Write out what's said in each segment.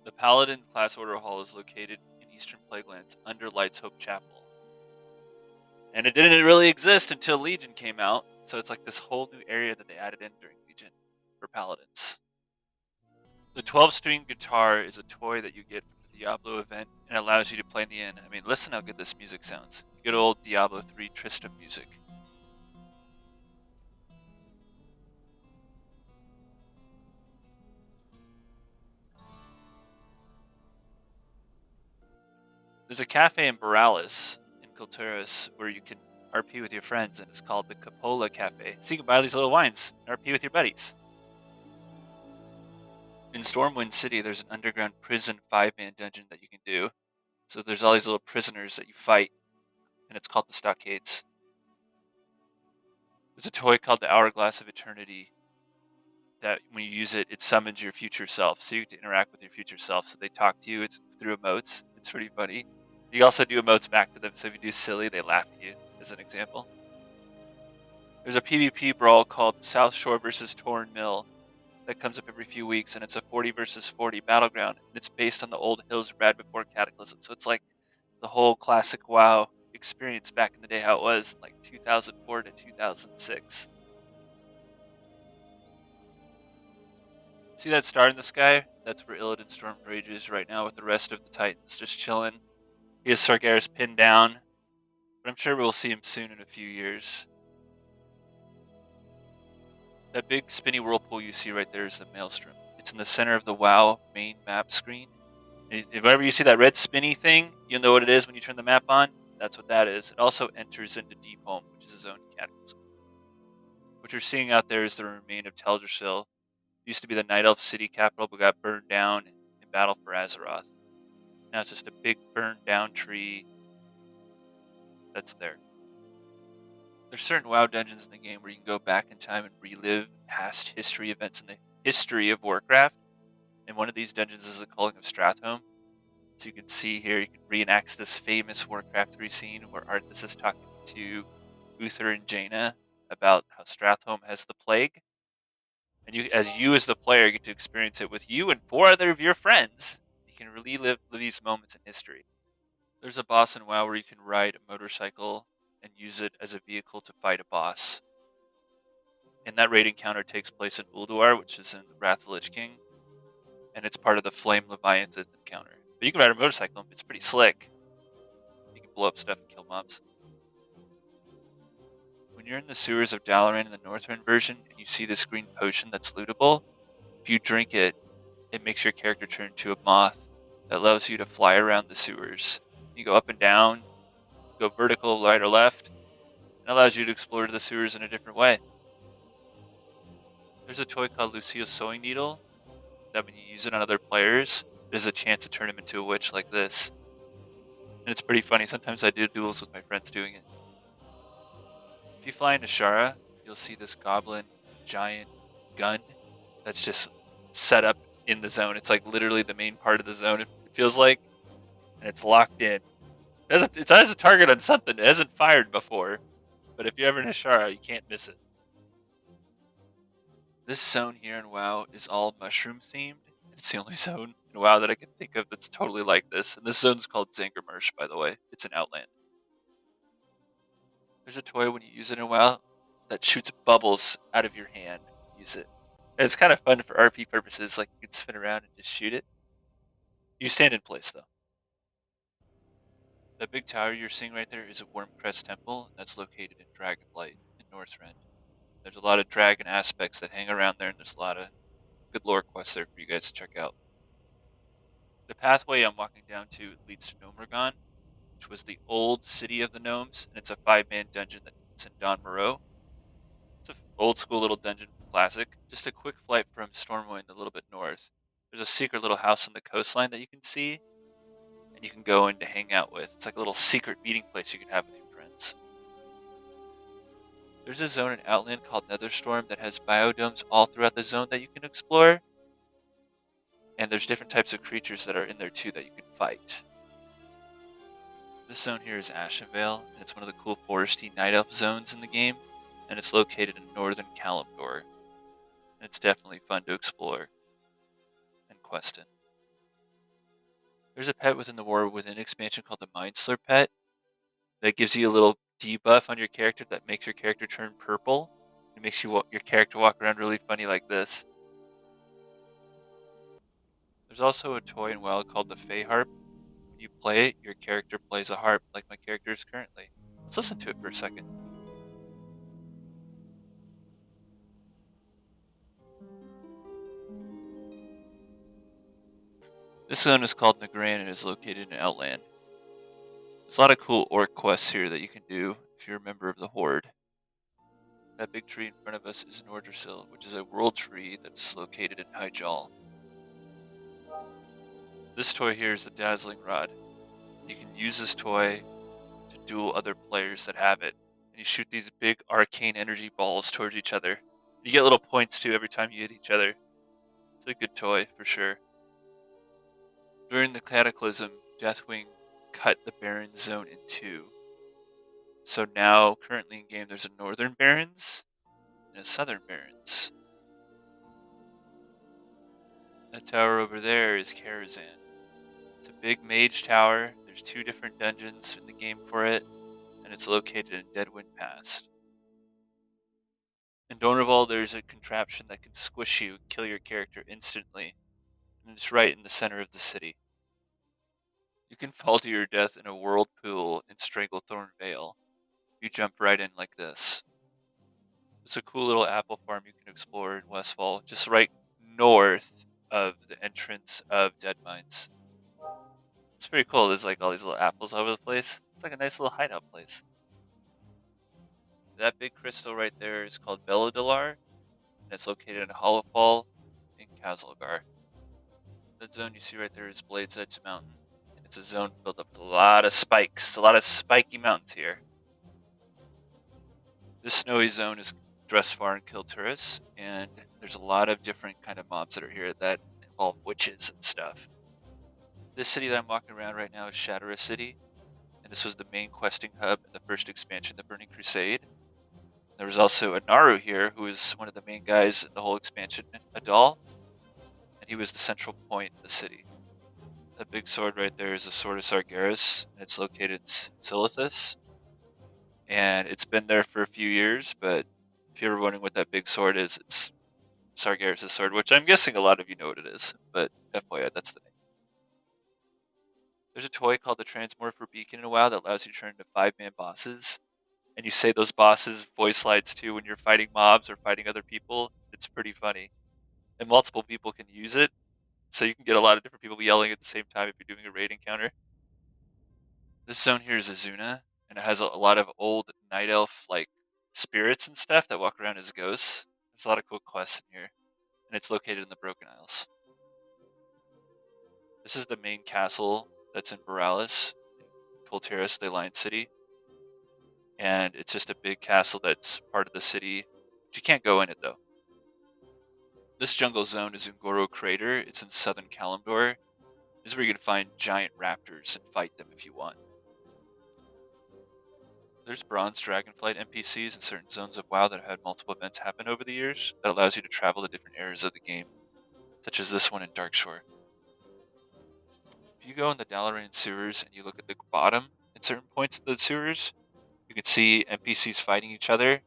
The Paladin class order hall is located in Eastern Plaguelands under Light's Hope Chapel. And it didn't really exist until Legion came out, so it's like this whole new area that they added in during Legion for Paladins. The 12-string guitar is a toy that you get from the Diablo event and allows you to play in the end. I mean, listen how good this music sounds. Good old Diablo 3 Tristram music. There's a cafe in Borealis in Kulturis where you can RP with your friends, and it's called the Capola Cafe. So you can buy these little wines and RP with your buddies. In Stormwind City, there's an underground prison 5-man dungeon that you can do. So there's all these little prisoners that you fight, and it's called the Stockades. There's a toy called the Hourglass of Eternity that when you use it, it summons your future self. So you get to interact with your future self. So they talk to you. It's through emotes. It's pretty funny. You also do emotes back to them. So if you do silly, they laugh at you, as an example. There's a PvP brawl called South Shore versus Torn Mill that comes up every few weeks, and it's a 40 versus 40 battleground. And it's based on the old hills rad before Cataclysm. So it's like the whole classic WoW experience back in the day, how it was like 2004 to 2006. See that star in the sky? That's where Illidan Stormbreach is right now with the rest of the Titans just chilling. He has Sargeras pinned down, but I'm sure we'll see him soon in a few years. That big spinny whirlpool you see right there is the Maelstrom. It's in the center of the WoW main map screen. If ever you see that red spinny thing, you'll know what it is when you turn the map on. That's what that is. It also enters into Deep Home, which is his own cataclysm. What you're seeing out there is the remain of Teldrassil. It used to be the Night Elf city capital, but got burned down in battle for Azeroth. Now it's just a big burned down tree that's there. There's certain WoW dungeons in the game where you can go back in time and relive past history events in the history of Warcraft. And one of these dungeons is the Culling of Stratholme. So you can see here, you can reenact this famous Warcraft 3 scene where Arthas is talking to Uther and Jaina about how Stratholme has the plague. And you as the player, get to experience it with you and 4 other of your friends. You can relive these moments in history. There's a boss in WoW where you can ride a motorcycle and use it as a vehicle to fight a boss. And that raid encounter takes place in Ulduar, which is in Wrath of the Lich King, and it's part of the Flame Leviathan encounter. But you can ride a motorcycle; it's pretty slick. You can blow up stuff and kill mobs. When you're in the sewers of Dalaran in the Northrend version, and you see this green potion that's lootable, if you drink it, it makes your character turn into a moth that allows you to fly around the sewers. You go up and down, go vertical, right or left, and allows you to explore the sewers in a different way. There's a toy called Lucille's Sewing Needle that when you use it on other players, there's a chance to turn them into a witch like this. And it's pretty funny. Sometimes I do duels with my friends doing it. If you fly into Shara, you'll see this goblin giant gun that's just set up in the zone. It's like literally the main part of the zone, it feels like, and it's locked in. It has a target on something. It hasn't fired before, but if you're ever in Ashara, you can't miss it. This zone here in WoW is all mushroom themed. It's the only zone in WoW that I can think of that's totally like this. And this zone's called Zangarmarsh, by the way. It's an outland. There's a toy when you use it in WoW that shoots bubbles out of your hand. Use it. And it's kind of fun for RP purposes, like you can spin around and just shoot it. You stand in place though. That big tower you're seeing right there is a Wormcrest Temple, and that's located in Dragonblight in Northrend. There's a lot of dragon aspects that hang around there, and there's a lot of good lore quests there for you guys to check out. The pathway I'm walking down to leads to Nomergon, which was the old city of the gnomes, and it's a 5-man dungeon that's in Don Moreau. It's an old school little dungeon classic. Just a quick flight from Stormwind a little bit north. There's a secret little house on the coastline that you can see, and you can go in to hang out with. It's like a little secret meeting place you can have with your friends. There's a zone in Outland called Netherstorm that has biodomes all throughout the zone that you can explore. And there's different types of creatures that are in there too that you can fight. This zone here is Ashenvale, and it's one of the cool foresty night elf zones in the game, and it's located in northern Kalimdor. And it's definitely fun to explore and quest in. There's a pet within the war within expansion called the Mind Slur pet that gives you a little debuff on your character that makes your character turn purple. It makes your character walk around really funny like this. There's also a toy in WoW called the Fey Harp. When you play it, your character plays a harp like my character is currently. Let's listen to it for a second. This zone is called Nagran and is located in Outland. There's a lot of cool orc quests here that you can do if you're a member of the Horde. That big tree in front of us is an Ordrasil, which is a world tree that's located in Hyjal. This toy here is the Dazzling Rod. You can use this toy to duel other players that have it. And you shoot these big arcane energy balls towards each other. You get little points too every time you hit each other. It's a good toy for sure. During the Cataclysm, Deathwing cut the Barrens zone in two. So now, currently in game, there's a Northern Barrens and a Southern Barrens. That tower over there is Karazhan. It's a big mage tower. There's 2 different dungeons in the game for it, and it's located in Deadwind Pass. In Donorval, there's a contraption that can squish you, kill your character instantly, and it's right in the center of the city. You can fall to your death in a whirlpool in Stranglethorn Vale. You jump right in like this. It's a cool little apple farm you can explore in Westfall, just right north of the entrance of Dead Mines. It's pretty cool. There's like all these little apples all over the place. It's like a nice little hideout place. That big crystal right there is called Bellodalar, and it's located in Hollowfall in Kazalgar. That zone you see right there is Blade's Edge Mountain, and it's a zone filled up with a lot of spikes, a lot of spiky mountains here. This snowy zone is Dressfar and Kilturris, and there's a lot of different kind of mobs that are here that involve witches and stuff. This city that I'm walking around right now is Shatteris City, and this was the main questing hub in the first expansion, the Burning Crusade. There was also a Naru here, who was one of the main guys in the whole expansion, Adal, and he was the central point in the city. That big sword right there is the Sword of Sargeras, and it's located in Silithus, and it's been there for a few years, but if you're ever wondering what that big sword is, it's Sargeras' sword, which I'm guessing a lot of you know what it is, but FYI, that's the name. There's a toy called the Transmorpher Beacon in WoW that allows you to turn into 5-man bosses, and you say those bosses' voice lines too when you're fighting mobs or fighting other people. It's pretty funny. And multiple people can use it, so you can get a lot of different people yelling at the same time if you're doing a raid encounter. This zone here is Azuna, and it has a lot of old night elf like spirits and stuff that walk around as ghosts. There's a lot of cool quests in here, and it's located in the Broken Isles. This is the main castle that's in Boralis, in Colteris, the Lion City, and it's just a big castle that's part of the city. You can't go in it though. This jungle zone is in Goro Crater. It's in southern Kalimdor. This is where you can find giant raptors and fight them if you want. There's bronze dragonflight NPCs in certain zones of WoW that have had multiple events happen over the years that allows you to travel to different areas of the game, such as this one in Darkshore. If you go in the Dalaran sewers and you look at the bottom in certain points of the sewers, you can see NPCs fighting each other,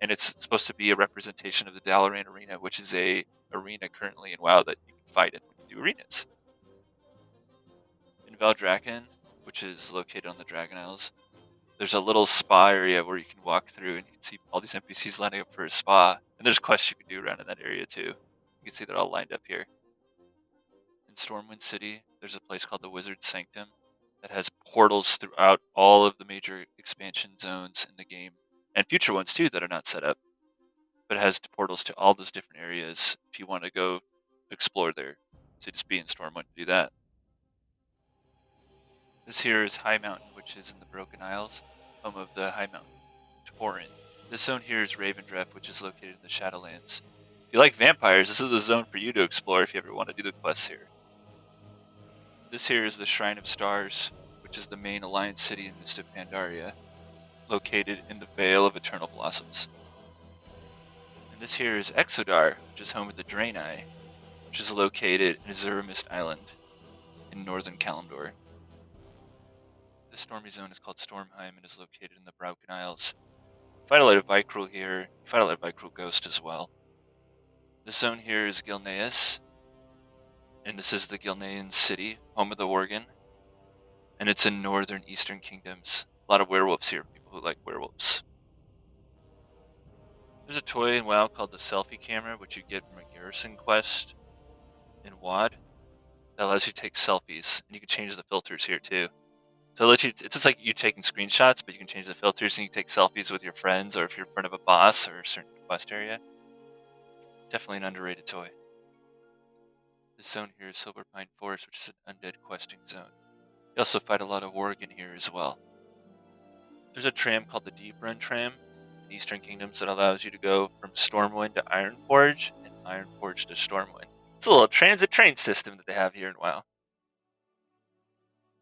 and it's supposed to be a representation of the Dalaran arena, which is a arena currently in WoW that you can fight in when you do arenas. In Valdrakken, which is located on the Dragon Isles, there's a little spa area where you can walk through and you can see all these NPCs lining up for a spa. And there's quests you can do around in that area too. You can see they're all lined up here. In Stormwind City, there's a place called the Wizard Sanctum that has portals throughout all of the major expansion zones in the game, and future ones too that are not set up. But it has portals to all those different areas if you want to go explore there. So just be in Stormwind to do that. This here is High Mountain, which is in the Broken Isles, home of the High Mountain Tauren. This zone here is Ravendreth, which is located in the Shadowlands. If you like vampires, this is the zone for you to explore if you ever want to do the quests here. This here is the Shrine of Stars, which is the main Alliance city in Mist of Pandaria, located in the Vale of Eternal Blossoms. And this here is Exodar, which is home of the Draenei, which is located in Azura Mist Island in northern Kalimdor. This stormy zone is called Stormheim and is located in the Broken Isles. You fight a lot of Vicruel here. You fight a lot of Vicruel Ghost as well. This zone here is Gilneas, and this is the Gilnean city, home of the Worgen, and it's in northern eastern kingdoms. A lot of werewolves here, people who like werewolves. There's a toy in WoW called the selfie camera, which you get from a garrison quest in WoD that allows you to take selfies, and you can change the filters here too. So it lets you, it's just like you taking screenshots, but you can change the filters and you can take selfies with your friends, or if you're in front of a boss or a certain quest area. Definitely an underrated toy. This zone here is Silverpine Forest, which is an undead questing zone. You also fight a lot of Worgen here as well. There's a tram called the Deep Run Tram in Eastern Kingdoms that allows you to go from Stormwind to Ironforge and Ironforge to Stormwind. It's a little transit train system that they have here in WoW.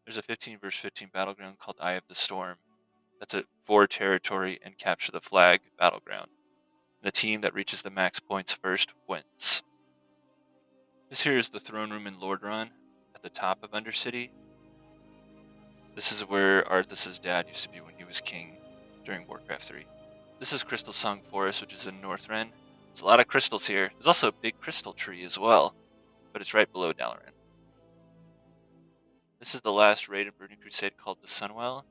There's a 15 versus 15 battleground called Eye of the Storm. That's a 4 territory and capture the flag battleground. The team that reaches the max points first wins. This here is the throne room in Lordran at the top of Undercity. This is where Arthas' dad used to be when he was king during Warcraft 3. This is Crystal Song Forest, which is in Northrend. There's a lot of crystals here. There's also a big crystal tree as well, but it's right below Dalaran. This is the last raid in Burning Crusade called the Sunwell.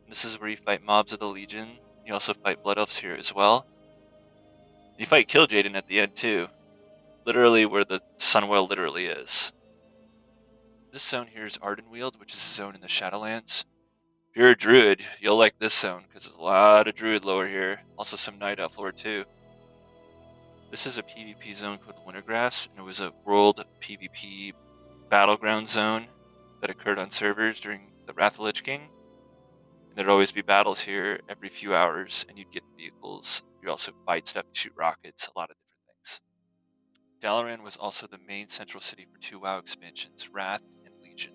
And this is where you fight mobs of the Legion. You also fight Blood Elves here as well. You fight Killjaden at the end too. Literally where the Sunwell literally is. This zone here is Ardenweald, which is a zone in the Shadowlands. If you're a druid, you'll like this zone because there's a lot of druid lore here. Also some night elf lore too. This is a PvP zone called Wintergrass, and it was a world PvP battleground zone that occurred on servers during the Wrath of the Lich King. And there'd always be battles here every few hours, and you'd get vehicles. You'd also fight stuff, shoot rockets, a lot of different things. Dalaran was also the main central city for 2 WoW expansions, Wrath and Legion.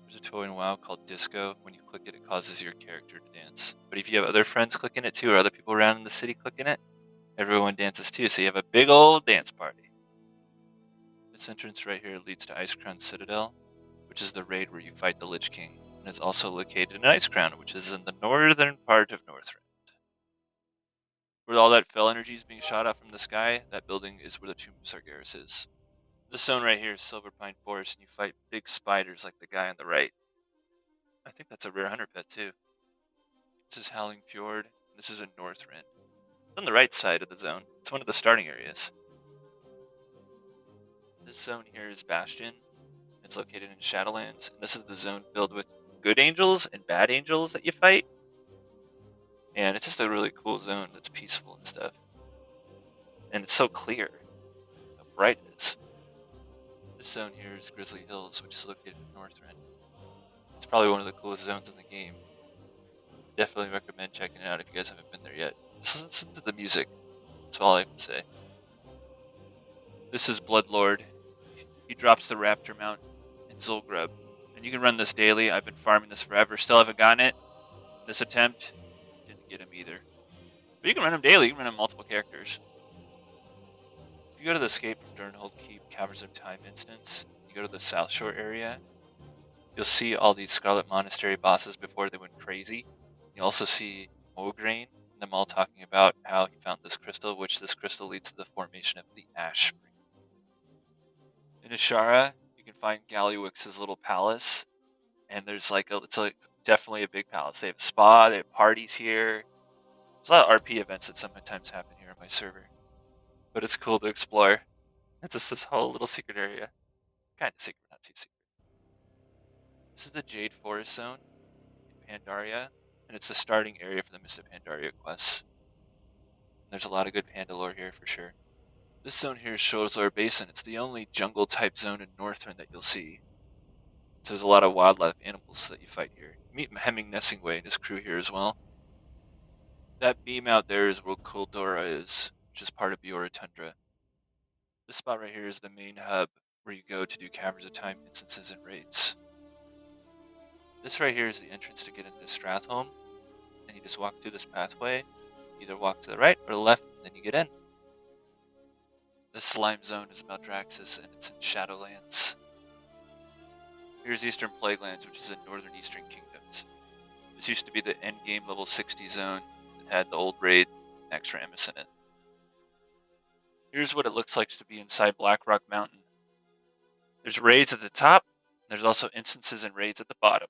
There's a toy in WoW called Disco. When you click it, it causes your character to dance. But if you have other friends clicking it too, or other people around in the city clicking it, everyone dances too, so you have a big old dance party. This entrance right here leads to Icecrown Citadel, which is the raid where you fight the Lich King, and is also located in Icecrown, which is in the northern part of Northrend. Where all that fell energy is being shot out from the sky, that building is where the Tomb of Sargeras is. This zone right here is Silverpine Forest, and you fight big spiders like the guy on the right. I think that's a rare hunter pet too. This is Howling Fjord, and this is in Northrend. It's on the right side of the zone. It's one of the starting areas. This zone here is Bastion. It's located in Shadowlands, and this is the zone filled with good angels and bad angels that you fight. And it's just a really cool zone that's peaceful and stuff. And it's so clear how bright it is. This zone here is Grizzly Hills, which is located in Northrend. It's probably one of the coolest zones in the game. Definitely recommend checking it out if you guys haven't been there yet. Just listen to the music. That's all I have to say. This is Bloodlord. He drops the Raptor Mount in Zul'Grub. And you can run this daily. I've been farming this forever. Still haven't gotten it. This attempt didn't get him either. But you can run him daily. You can run him multiple characters. If you go to the Escape from Durnhold Keep Caverns of Time instance, you go to the South Shore area, you'll see all these Scarlet Monastery bosses before they went crazy. You'll also see Mograine, and them all talking about how he found this crystal, which this crystal leads to the formation of the Ash Spring. In Ashara, you can find Galliwix's little palace, and there's it's like definitely a big palace. They have a spa, they have parties here. There's a lot of RP events that sometimes happen here on my server, but it's cool to explore. It's just this whole little secret area, kind of secret, not too secret. This is the Jade Forest Zone in Pandaria, and it's the starting area for the Mist of Pandaria quests. And there's a lot of good panda lore here for sure. This zone here is Shoreslore Basin. It's the only jungle type zone in Northrend that you'll see. So there's a lot of wildlife animals that you fight here. You meet Hemming Nessingway and his crew here as well. That beam out there is where Kuldora is, which is part of Biora Tundra. This spot right here is the main hub where you go to do Caverns of Time instances and raids. This right here is the entrance to get into Stratholme, and you just walk through this pathway. Either walk to the right or the left, and then you get in. The slime zone is Maldraxxus, and it's in Shadowlands. Here's Eastern Plaguelands, which is in northern Eastern Kingdoms. This used to be the endgame level 60 zone that had the old raid Max Rammus in it. Here's what it looks like to be inside Blackrock Mountain. There's raids at the top, and there's also instances and raids at the bottom.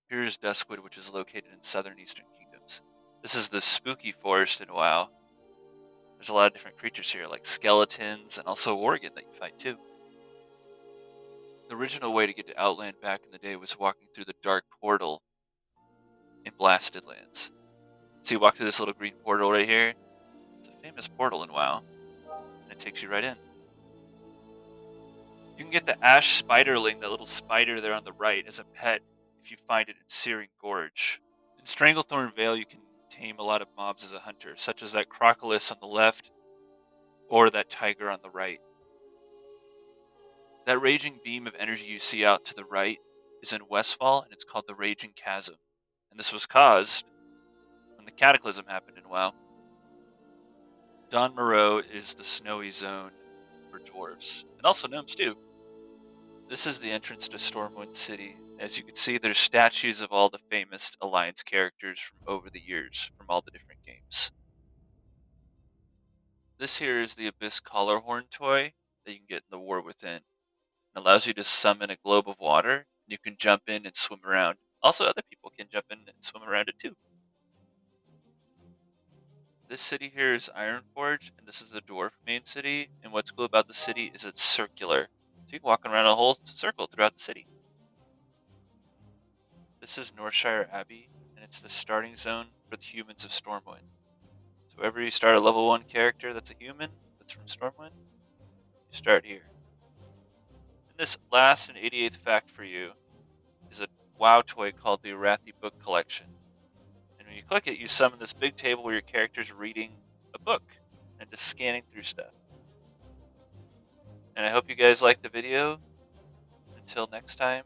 Here's Duskwood, which is located in southern Eastern Kingdoms. This is the spooky forest in WoW. There's a lot of different creatures here, like skeletons and also Worgen that you fight too. The original way to get to Outland back in the day was walking through the dark portal in Blasted Lands. So you walk through this little green portal right here. It's a famous portal in WoW, and it takes you right in. You can get the Ash Spiderling, that little spider there on the right, as a pet if you find it in Searing Gorge. In Stranglethorn Vale, you can tame a lot of mobs as a hunter, such as that Crocolis on the left or that tiger on the right. That raging beam of energy you see out to the right is in Westfall, and it's called the Raging Chasm. And this was caused when the Cataclysm happened in WoW. Don Moreau is the snowy zone for dwarves, and also gnomes too. This is the entrance to Stormwind City. As you can see, there's statues of all the famous Alliance characters from over the years, from all the different games. This here is the Abyss Collarhorn toy that you can get in the War Within. It allows you to summon a globe of water, and you can jump in and swim around. Also, other people can jump in and swim around it too. This city here is Ironforge, and this is the dwarf main city. And what's cool about the city is it's circular. So you can walk around a whole circle throughout the city. This is Northshire Abbey, and it's the starting zone for the humans of Stormwind. So whenever you start a level 1 character that's a human, that's from Stormwind, you start here. And this last and 88th fact for you is a WoW toy called the Arathi Book Collection. And when you click it, you summon this big table where your character's reading a book and just scanning through stuff. And I hope you guys liked the video. Until next time,